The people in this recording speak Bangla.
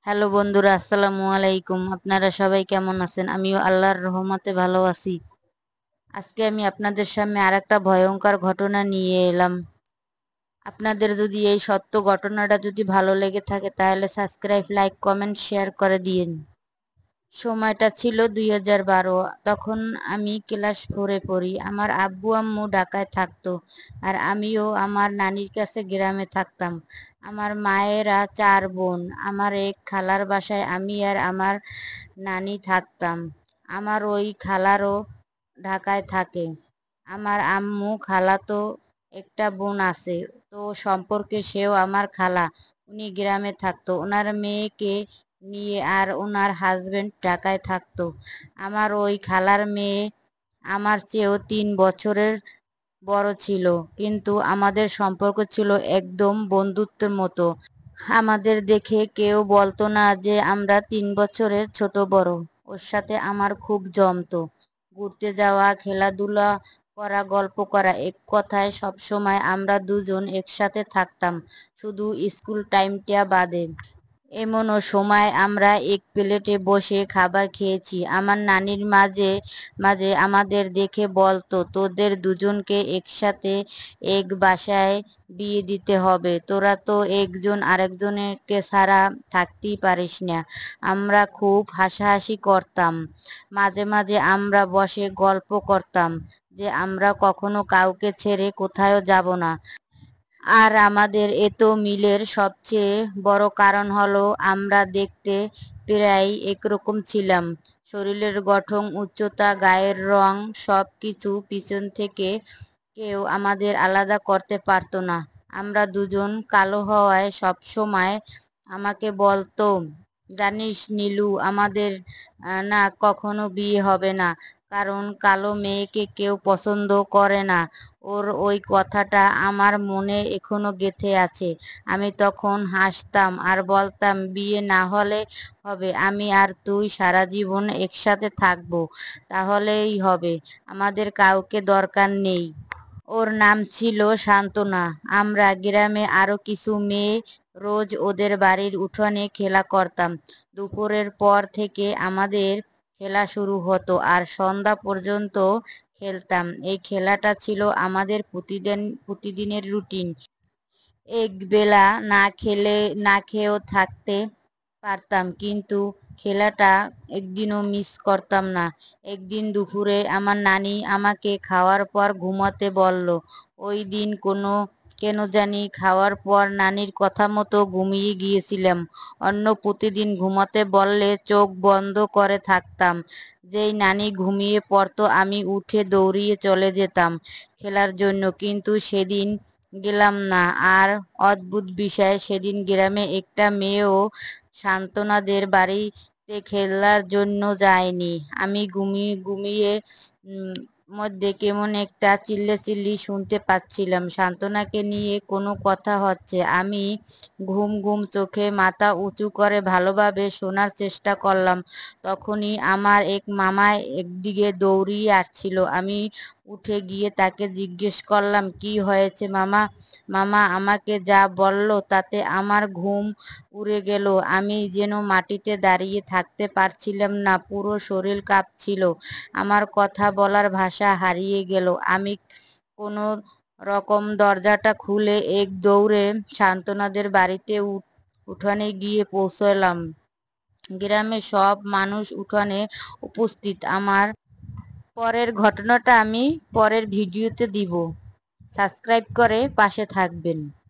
হ্যালো বন্ধুরা, আসসালামু আলাইকুম। আপনারা সবাই কেমন আছেন? আমিও আল্লাহর রহমতে ভালো আছি। আজকে আমি আপনাদের সামনে আরেকটা ভয়ঙ্কর ঘটনা নিয়ে এলাম। আপনাদের যদি এই সত্য ঘটনাটা যদি ভালো লেগে থাকে তাহলে সাবস্ক্রাইব, লাইক, কমেন্ট, শেয়ার করে দিয়েন। সময়টা ছিল 2012। তখন আমি ক্লাস 4-এ পড়ি। আমার আব্বু আম্মু ঢাকায় থাকতো আর আমিও আমার নানির কাছে গ্রামে থাকতাম। আমার মায়েরা 4 বোন। আমার এক খালার বাসায় আমি আর আমার নানি থাকতাম। আমার ওই খালারও ঢাকায় থাকে। আমার আম্মু খালাতো একটা বোন আছে, তো সম্পর্কে সেও আমার খালা। উনি গ্রামে থাকতো ওনার মেয়েকে নিয়ে, আর ওনার হাজবেন্ড ঢাকায় থাকতো। আমার ওই খালার মেয়ে আমার চেয়েও 3 বছরের বড় ছিল, কিন্তু আমাদের সম্পর্ক ছিল একদম বন্ধুত্বের মতো। আমাদের দেখে কেউ বলতো না যে আমরা 3 বছরের ছোট বড়। ওর সাথে আমার খুব জমতো। ঘুরতে যাওয়া, খেলাধুলা করা, গল্প করা, এক কথায় সবসময় আমরা দুজন একসাথে থাকতাম, শুধু স্কুল টাইমটা বাদে। এমনও সময় আমরা এক প্লেটে বসে খাবার খেয়েছি। আমার নানির মাঝে মাঝে আমাদের দেখে বলতো, তোদের দুজনকে একসাথে এক বাসায় বিয়ে দিতে হবে, তোরা তো একজন আরেকজনকে ছাড়া থাকতেই পারিস না। আমরা খুব হাসাহাসি করতাম। মাঝে মাঝে আমরা বসে গল্প করতাম যে আমরা কখনো কাউকে ছেড়ে কোথাও যাব না। আর আমাদের এত মিলের সবচেয়ে বড় কারণ হলো আমরা দেখতে প্রায় একরকম ছিলাম। শরীরের গঠন, উচ্চতা, গায়ের রং, সব কিছু পিছন থেকে কেউ আমাদের আলাদা করতে পারতো না। আমরা দুজন কালো হওয়ায় সব সময় আমাকে বলতো, জানিস নীলু, আমাদের না কখনো বিয়ে হবে না, কারণ কালো মেয়েকে কেউ পছন্দ করে না। ওর ওই কথাটা আমার মনে এখনো গেঁথে আছে। আমি তখন হাসতাম আর বলতাম, বিয়ে না হলে হবে, আমি আর তুই সারা জীবন একসাথে থাকবো, তাহলেই হবে, আমাদের কাউকে দরকার নেই। ওর নাম ছিল সান্ত্বনা। আমরা গ্রামে আরো কিছু মেয়ে রোজ ওদের বাড়ির উঠোনে খেলা করতাম। দুপুরের পর থেকে আমাদের খেলা শুরু হতো আর সন্ধ্যা পর্যন্ত খেলতাম। এই খেলাটা ছিল আমাদের প্রতিদিনের রুটিন। এক বেলা না খেয়েও থাকতে পারতাম, কিন্তু খেলাটা একদিনও মিস করতাম না। একদিন দুপুরে আমার নানি আমাকে খাওয়ার পর ঘুমাতে বলল। ওই দিন কেন জানি খাওয়ার পর নানির কথা মতো ঘুমিয়ে গিয়েছিলাম। অন্য প্রতিদিন ঘুমাতে বললে চোখ বন্ধ করে থাকতাম। যেই নানি ঘুমিয়ে পড়তো আমি উঠে দৌড়িয়ে চলে যেতাম খেলার জন্য, কিন্তু সেদিন গেলাম না। আর অদ্ভুত বিষয়, সেদিন গ্রামে একটা মেয়েও সান্ত্বনাদের বাড়িতে খেলার জন্য যায়নি। আমি ঘুমিয়ে ঘুমিয়ে মধ্যে কেমন একটা চিল্লাচিল্লি শুনতে পাচ্ছিলাম, সান্ত্বনাকে নিয়ে কোনো কথা হচ্ছে। আমি ঘুম ঘুম চোখে মাথা উঁচু করে ভালোভাবে শোনার চেষ্টা করলাম। তখনই আমার এক মামা একদিকে দৌড়িয়ে আসছিল। আমি উঠে গিয়ে তাকে জিজ্ঞেস করলাম, কি হয়েছে মামা? মামা আমাকে যা বলল তাতে আমার ঘুম উড়ে গেল। আমি যেন মাটিতে দাঁড়িয়ে থাকতে পারছিলাম না, পুরো শরীর কাঁপছিল। আমার কথা বলার ভাষা হারিয়ে গেল। আমি কোনো রকম দরজাটা খুলে এক দৌড়ে সান্ত্বনাদের বাড়িতে উঠানে গিয়ে পৌঁছলাম। গ্রামের সব মানুষ উঠানে উপস্থিত। আমার পরের ঘটনাটা আমি পরের ভিডিওতে দিব। সাবস্ক্রাইব করে পাশে থাকবেন।